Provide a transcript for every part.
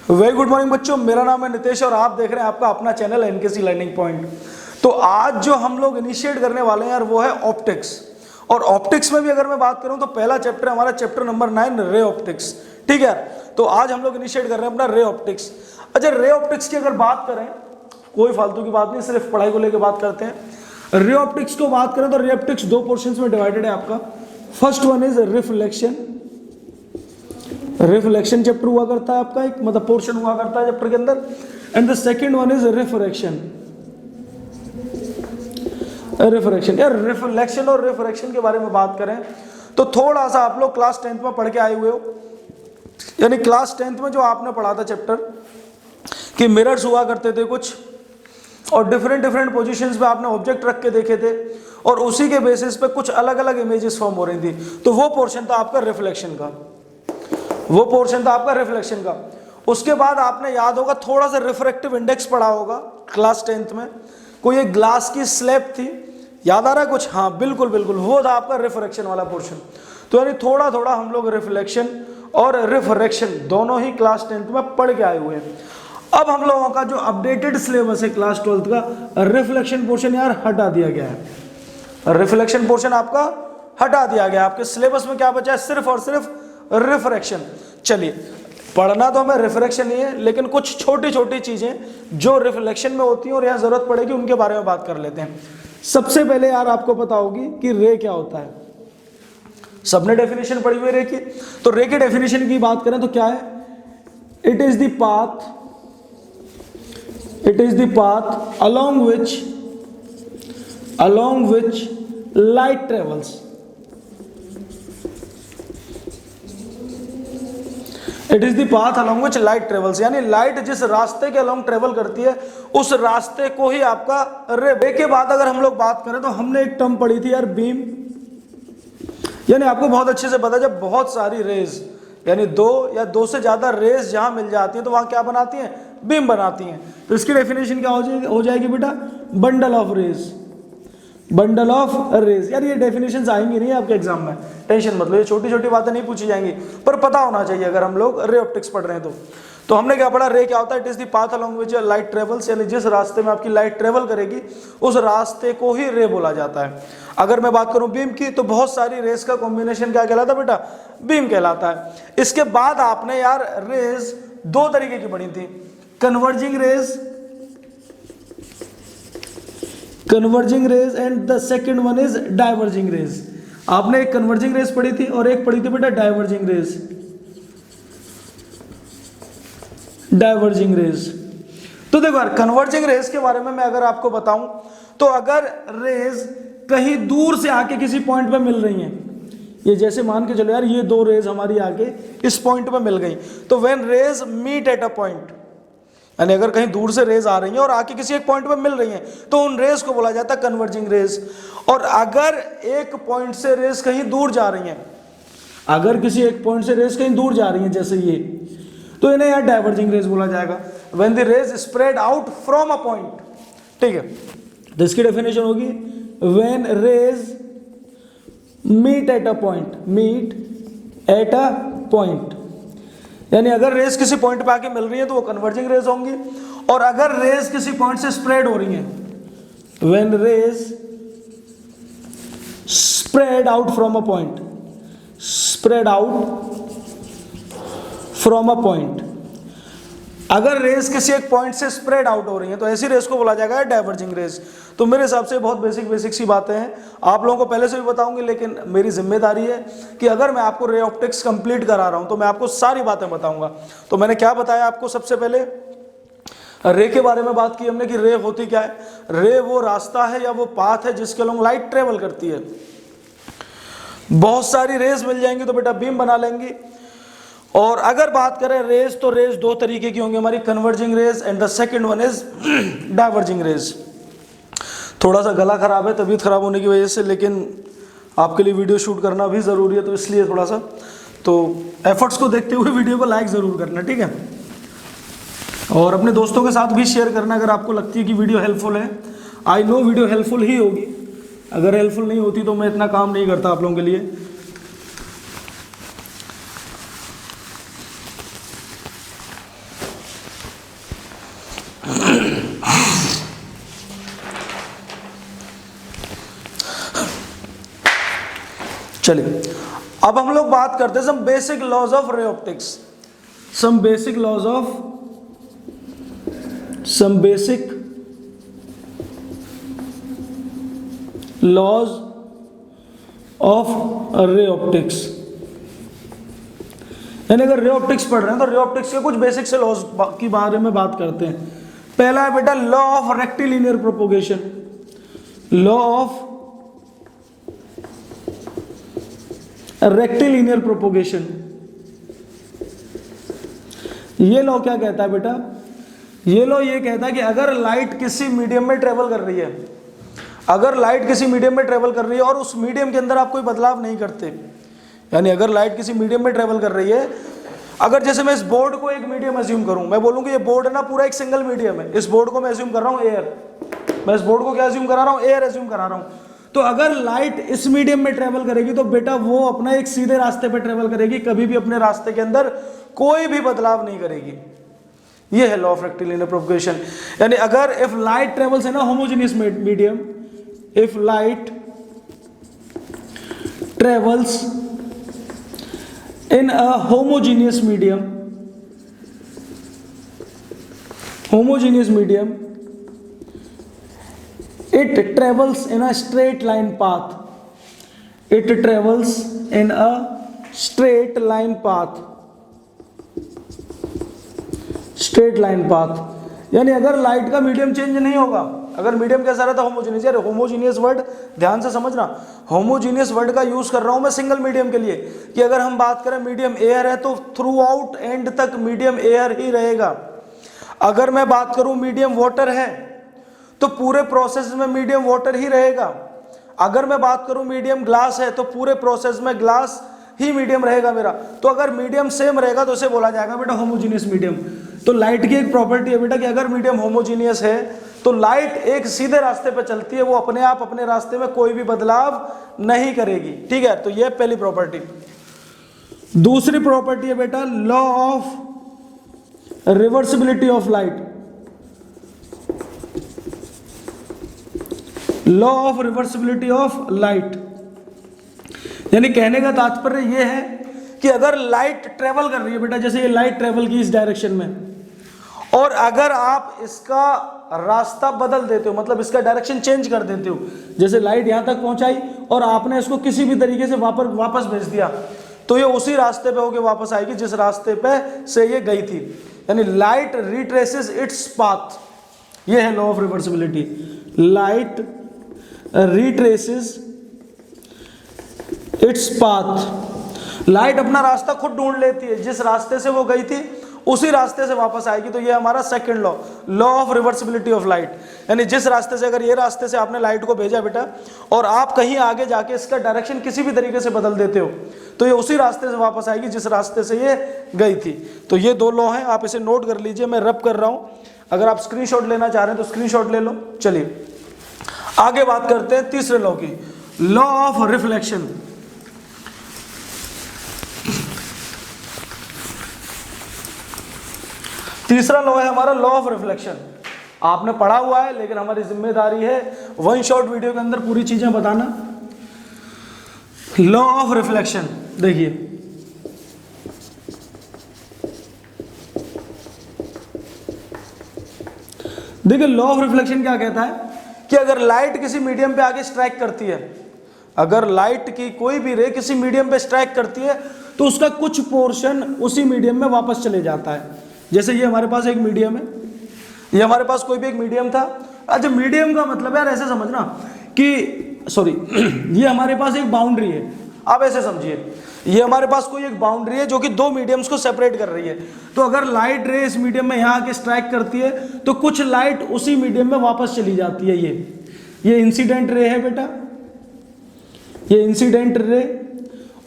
Very good morning बच्चों, मेरा नाम है नितेश और आप देख रहे हैं आपका अपना चैनल एनकेसी लर्निंग पॉइंट। तो आज जो हम लोग इनिशिएट करने वाले हैं यार वो है ऑप्टिक्स। और ऑप्टिक्स में भी अगर मैं बात करूं तो पहला चैप्टर हमारा चैप्टर नंबर 9 रे ऑप्टिक्स। ठीक है, तो आज हम लोग इनिशिएट कर रहे हैं अपना रे ऑप्टिक्स। अच्छा, रे ऑप्टिक्स की अगर बात करें, कोई फालतू की बात नहीं, सिर्फ पढ़ाई को लेकर बात करते हैं। रे ऑप्टिक्स को बात करें तो रे ऑप्टिक्स दो पोर्शंस में डिवाइडेड है आपका। First one is reflection. Reflection chapter हुआ करता है आपका, एक मतलब पोर्शन हुआ करता है चैप्टर के अंदर। And the second one is refraction. Refraction यार, रिफ्लेक्शन और रिफ्रैक्शन के बारे में बात करें तो थोड़ा सा आप लोग क्लास 10th में पढ़ के आए हुए हो, यानी क्लास 10th में जो आपने पढ़ा था चैप्टर कि मिरर्स हुआ करते थे कुछ, और डिफरेंट डिफरेंट पोजीशंस पे आपने ऑब्जेक्ट रख के देखे थे और उसी के बेसिस पे कुछ अलग अलग इमेजेस फॉर्म हो रही थी। तो वो पोर्शन था आपका रिफ्लेक्शन का, वो पोर्शन था आपका रिफ्लेक्शन का। उसके बाद आपने याद होगा थोड़ा सा रिफ्रैक्टिव इंडेक्स पढ़ा होगा क्लास 10th में। कोई एक ग्लास की स्लैब थी, याद आ रहा है कुछ? हाँ बिल्कुल बिल्कुल, वो था आपका रिफ्रैक्शन वाला पोर्शन। तो यानी थोड़ा थोड़ा हम लोग रिफ्लेक्शन और रिफ्रैक्शन दोनों ही क्लास 10th में पढ़ के आए हुए हैं। अब हम लोगों का जो अपडेटेड सिलेबस है क्लास 12th का, रिफ्लेक्शन पोर्शन यार हटा दिया गया है। रिफ्लेक्शन पोर्शन आपका हटा दिया गया। आपके सिलेबस में क्या बचा है? सिर्फ और सिर्फ रिफ्रैक्शन। चलिए, पढ़ना तो हमें रिफ्रैक्शन ही है, लेकिन कुछ छोटी छोटी चीजें जो रिफ्लेक्शन में होती हैं और यहाँ जरूरत पड़ेगी उनके बारे में बात कर लेते हैं। सबसे पहले यार आपको पता होगी कि रे क्या होता है। सबने डेफिनेशन पढ़ी हुई रे की। तो रे की डेफिनेशन की बात करें तो क्या है? It is the path, it is the path along which light travels. It is the path along which light travels, यानी लाइट जिस रास्ते के अलॉन्ग ट्रेवल करती है उस रास्ते को ही आपका रे के बाद अगर हम लोग बात करें तो हमने एक टर्म पढ़ी थी यार, बीम। यानी आपको बहुत अच्छे से पता है, जब बहुत सारी रेज यानी दो या दो से ज्यादा रेज जहां मिल जाती हैं तो वहां क्या बनाती हैं? बीम बनाती हैं। तो इसकी डेफिनेशन क्या हो जाएगी बेटा? Bundle of rays. Bundle of rays. यार ये डेफिनेशंस आएंगी नहीं आपके एग्जाम में, टेंशन मत लो, ये छोटी छोटी बातें नहीं पूछी जाएंगी, पर पता होना चाहिए अगर हम लोग रे ऑप्टिक्स पढ़ रहे हैं तो हमने क्या पढ़ा? रे क्या होता है? It is the path along which light travels, यानी जिस रास्ते में आपकी लाइट ट्रेवल करेगी उस रास्ते को ही रे बोला जाता है। अगर मैं बात करूं बीम की, तो बहुत सारी रेस का कॉम्बिनेशन क्या कहलाता है बेटा? बीम कहलाता है। इसके बाद आपने यार रेज दो तरीके की पढ़ी थी, converging rays, converging rays and the second one is diverging rays. आपने एक कन्वर्जिंग रेज पढ़ी थी और एक पढ़ी थी बेटा डाइवर्जिंग रेज। Diverging raise. तो देखो यार, कन्वर्जिंग रेज के बारे में मैं अगर आपको बताऊं तो अगर रेज कहीं दूर से आके किसी पॉइंट पे मिल रही हैं, ये जैसे मान के चलो यार ये दो रेज हमारी आके इस पॉइंट पे मिल गई, तो when rays meet at a point, यानी अगर कहीं दूर से रेज आ रही हैं और आके किसी एक पॉइंट पे मिल रही हैं तो उन रेज को बोला जाता है कन्वर्जिंग रेज। और अगर एक पॉइंट से रेज कहीं दूर जा रही हैं, अगर किसी एक पॉइंट से रेज कहीं दूर जा रही हैं जैसे ये, तो इन्हें यार डाइवर्जिंग रेज बोला जाएगा। When the rays spread out from a point. ठीक है, तो इसकी डेफिनेशन होगी when rays meet at a point, meet at a point, यानी अगर रेज किसी पॉइंट पे आके मिल रही है तो वो कन्वर्जिंग रेज होंगी। और अगर रेज किसी पॉइंट से स्प्रेड हो रही है, when rays spread out from a point, spread out from a point, अगर रेस किसी एक पॉइंट से स्प्रेड आउट हो रही है तो ऐसी रेस को बोला जाएगा डाइवर्जिंग रेस। तो मेरे हिसाब से बहुत बेसिक सी बातें हैं, आप लोगों को पहले से भी बताऊंगी, लेकिन मेरी जिम्मेदारी है कि अगर मैं आपको रे ऑप्टिक्स कंप्लीट करा रहा हूं तो मैं आपको सारी बातें बताऊंगा। तो मैंने क्या बताया आपको? सबसे पहले रे के बारे में बात की हमने कि रे होती क्या है। रे वो रास्ता है या वो पाथ है जिसके अलॉन्ग लाइट ट्रेवल करती है। बहुत सारी रेस मिल जाएंगी तो बेटा बीम बना लेंगी। और अगर बात करें रेज, तो रेज दो तरीके की होंगी हमारी, converging rays and the second one is diverging rays. थोड़ा सा गला खराब है तबीयत खराब होने की वजह से, लेकिन आपके लिए वीडियो शूट करना भी ज़रूरी है, तो इसलिए थोड़ा सा तो एफर्ट्स को देखते हुए वीडियो को लाइक ज़रूर करना, ठीक है। और अपने दोस्तों के साथ भी शेयर करना अगर आपको लगती है कि वीडियो हेल्पफुल है। आई नो वीडियो हेल्पफुल ही होगी, अगर हेल्पफुल नहीं होती तो मैं इतना काम नहीं करता आप लोगों के लिए। चलिए अब हम लोग बात करते हैं some basic laws of ray optics, some basic laws of ray optics. यानी अगर रे ऑप्टिक्स पढ़ रहे हैं तो रे ऑप्टिक्स के कुछ बेसिक से लॉज के बारे में बात करते हैं। पहला है बेटा law of rectilinear propagation, law of rectilinear propagation. ये लॉ क्या कहता है बेटा, ये लॉ ये कहता है कि अगर लाइट किसी मीडियम में ट्रेवल कर रही है, अगर लाइट किसी मीडियम में ट्रेवल कर रही है और उस मीडियम के अंदर आप कोई बदलाव नहीं करते, यानी अगर लाइट किसी मीडियम में ट्रेवल कर रही है, अगर जैसे मैं इस बोर्ड को एक मीडियम एज्यूम करूं, मैं बोलूं ये बोर्ड है ना पूरा एक सिंगल मीडियम है, इस बोर्ड को मैं एज्यूम कर रहा हूं एयर, मैं इस बोर्ड को क्या एज्यूम करा रहा हूं, एयर एज्यूम करा रहा हूं। तो अगर लाइट इस मीडियम में ट्रेवल करेगी तो बेटा वो अपना एक सीधे रास्ते पे ट्रेवल करेगी, कभी भी अपने रास्ते के अंदर कोई भी बदलाव नहीं करेगी। ये है लॉ ऑफ रेक्टिलिनियर प्रोपोगेशन। यानी अगर if light travels in a homogeneous medium, if light travels in a homogeneous medium, it travels in a straight line path, it travels in a straight line path, straight line path। यानी अगर light का medium change नहीं होगा, अगर medium कैसा रहता है homogeneous, यार होमोजीनियस वर्ड ध्यान से समझना, होमोजीनियस वर्ड का यूज कर रहा हूं मैं सिंगल मीडियम के लिए, कि अगर हम बात करें मीडियम एयर है तो थ्रू आउट एंड तक मीडियम एयर ही रहेगा। अगर मैं बात करूं मीडियम वाटर है तो पूरे प्रोसेस में मीडियम वाटर ही रहेगा। अगर मैं बात करूं मीडियम ग्लास है तो पूरे प्रोसेस में ग्लास ही मीडियम रहेगा मेरा। तो अगर मीडियम सेम रहेगा तो उसे बोला जाएगा बेटा होमोजीनियस मीडियम। तो लाइट की एक प्रॉपर्टी है बेटा कि अगर मीडियम होमोजीनियस है तो लाइट एक सीधे रास्ते पे चलती है, वो अपने आप अपने रास्ते में कोई भी बदलाव नहीं करेगी। ठीक है, तो ये पहली प्रॉपर्टी। दूसरी प्रॉपर्टी है बेटा law of reversibility of light, law of reversibility of light. यानी कहने का तात्पर्य यह है कि अगर लाइट ट्रेवल कर रही है बेटा, जैसे ये लाइट ट्रेवल की इस डायरेक्शन में, और अगर आप इसका रास्ता बदल देते हो, मतलब इसका डायरेक्शन चेंज कर देते हो, जैसे लाइट यहां तक पहुंचाई और आपने इसको किसी भी तरीके से वापस भेज दिया, तो ये उसी रास्ते पे होके वापस आएगी जिस रास्ते पे से ये गई थी। यानी लाइट रिट्रेसेस इट्स पाथ, ये है law of reversibility. Light retraces its path, light अपना रास्ता खुद ढूंढ लेती है, जिस रास्ते से वो गई थी उसी रास्ते से वापस आएगी। तो ये हमारा second law, law of reversibility of light. यानी जिस रास्ते से, अगर ये रास्ते से आपने लाइट को भेजा बेटा और आप कहीं आगे जाके इसका डायरेक्शन किसी भी तरीके से बदल देते हो, तो ये उसी रास्ते से वापस आएगी जिस रास्ते से ये गई थी। तो ये दो लॉ हैं, आप इसे नोट कर लीजिए, मैं रब कर रहा हूं। अगर आप स्क्रीनशॉट लेना चाह रहे हैं तो स्क्रीनशॉट ले लो। चलिए आगे बात करते हैं तीसरे लॉ की, लॉ ऑफ रिफ्लेक्शन। तीसरा लॉ है हमारा लॉ ऑफ रिफ्लेक्शन। आपने पढ़ा हुआ है, लेकिन हमारी जिम्मेदारी है वन शॉट वीडियो के अंदर पूरी चीजें बताना। लॉ ऑफ रिफ्लेक्शन देखिए, लॉ ऑफ रिफ्लेक्शन क्या कहता है कि अगर लाइट किसी मीडियम पे आके स्ट्राइक करती है, अगर लाइट की कोई भी रे किसी मीडियम पे स्ट्राइक करती है तो उसका कुछ पोर्शन उसी मीडियम में वापस चले जाता है। जैसे ये हमारे पास एक मीडियम है, ये हमारे पास कोई भी एक मीडियम था। अच्छा, मीडियम का मतलब यार ऐसे समझना कि सॉरी ये हमारे पास एक बाउंड्री है, आप ऐसे समझिए, ये हमारे पास कोई एक बाउंड्री है जो कि दो मीडियम्स को सेपरेट कर रही है। तो अगर लाइट रे इस मीडियम में यहाँ आके स्ट्राइक करती है तो कुछ लाइट उसी मीडियम में वापस चली जाती है। ये इंसिडेंट रे है बेटा, ये इंसिडेंट रे,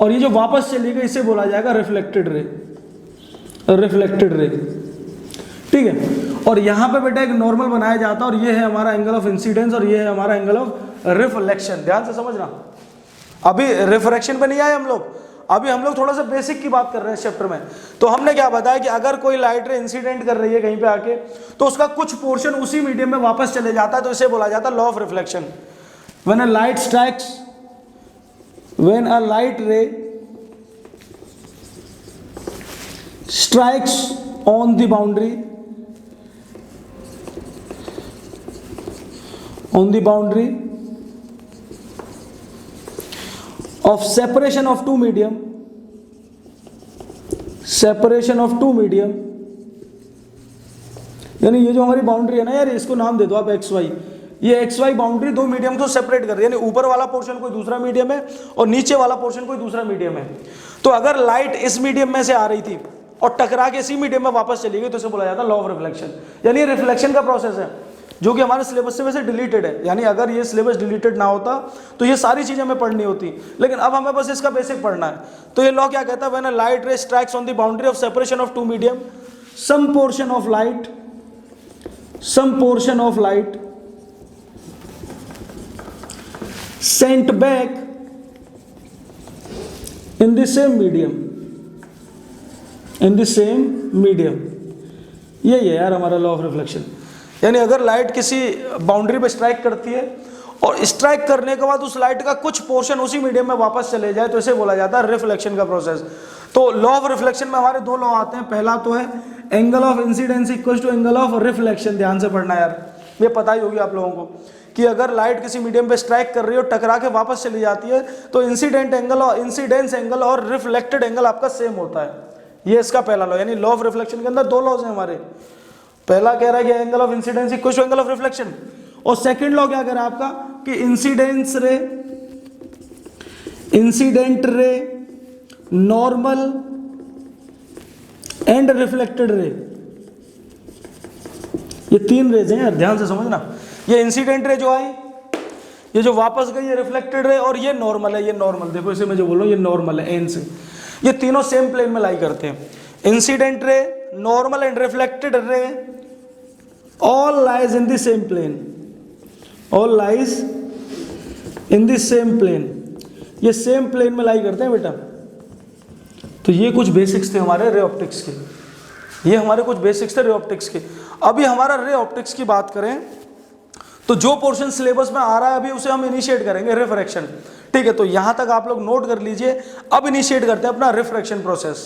और ये जो वापस चली गई इसे बोला जाएगा रिफ्लेक्टेड रे, रिफ्लेक्टेड रे। ठीक है, और यहाँ पे बेटा एक नॉर्मल बनाया जाता है और ये है हमारा एंगल ऑफ इंसिडेंस और ये है हमारा एंगल ऑफ रिफ्लेक्शन। ध्यान से समझना, अभी रिफ्रैक्शन पे नहीं आए हम लोग, अभी हम लोग थोड़ा सा बेसिक की बात कर रहे हैं इस चैप्टर में। तो हमने क्या बताया कि अगर कोई लाइट रे इंसिडेंट कर रही है कहीं पे आके तो उसका कुछ पोर्शन उसी मीडियम में वापस चले जाता है, तो इसे बोला जाता है law of reflection. When a light strikes when a light ray strikes on the boundary of separation of two medium यानी ये जो हमारी बाउंड्री है ना यार, इसको नाम दे दो आप एक्स वाई। ये एक्स वाई बाउंड्री दो मीडियम को सेपरेट कर रही है, यानी ऊपर वाला पोर्शन कोई दूसरा मीडियम है और नीचे वाला पोर्शन कोई दूसरा मीडियम है। तो अगर लाइट इस मीडियम में से आ रही थी और टकरा के इसी मीडियम में वापस चली गई तो इसे बोला जाता है लॉ ऑफ रिफ्लेक्शन। यानी ये रिफ्लेक्शन का प्रोसेस है जो कि हमारे सिलेबस से वैसे डिलीटेड है, यानी अगर ये सिलेबस डिलीटेड ना होता तो ये सारी चीजें हमें पढ़नी होती, लेकिन अब हमें बस इसका बेसिक पढ़ना है। तो ये लॉ क्या कहता है, when a light ray strikes on the boundary of separation of two medium, some portion of light sent back in the same medium, ये है यार हमारा लॉ ऑफ रिफ्लेक्शन। यानी अगर लाइट किसी बाउंड्री पे स्ट्राइक करती है और स्ट्राइक करने के बाद उस लाइट का कुछ पोर्शन उसी मीडियम में वापस चले जाए तो इसे बोला जाता है रिफ्लेक्शन का प्रोसेस। तो लॉ ऑफ रिफ्लेक्शन में हमारे दो लॉ आते हैं। पहला तो है angle of incidence equal to angle of reflection. ध्यान से पढ़ना यार, ये पता ही होगी आप लोगों को कि अगर लाइट किसी मीडियम पे स्ट्राइक कर रही है और टकरा के वापस चली जाती है तो इंसिडेंस एंगल और रिफ्लेक्टेड एंगल आपका सेम होता है। ये इसका पहला लॉ, यानी लॉ ऑफ रिफ्लेक्शन के अंदर दो लॉज हैं हमारे। पहला कह रहा है कि angle of incidence equal to angle of reflection, और सेकंड लॉ क्या कह रहा है आपका कि incident ray normal and reflected रे, ये तीन रेज हैं यार, ध्यान से समझना। ये इंसिडेंट रे जो आई, ये जो वापस गई, ये रिफ्लेक्टेड रे, और ये नॉर्मल है। ये नॉर्मल देखो, इसे मैं जो बोल रहा हूं ये नॉर्मल है एन से। ये तीनों सेम प्लेन में लाई करते हैं। Incident ray, normal and reflected ray all lies in the same plane, ये सेम प्लेन में लाई करते हैं बेटा। तो ये कुछ बेसिक्स थे हमारे रे ऑप्टिक्स के, ये हमारे कुछ बेसिक्स थे रे ऑप्टिक्स के। अभी हमारा रे ऑप्टिक्स की बात करें तो जो पोर्शन सिलेबस में आ रहा है अभी उसे हम इनिशिएट करेंगे, रिफ्रैक्शन। ठीक है, तो यहां तक आप लोग नोट कर लीजिए। अब इनिशिएट करते हैं अपना रिफ्रैक्शन प्रोसेस।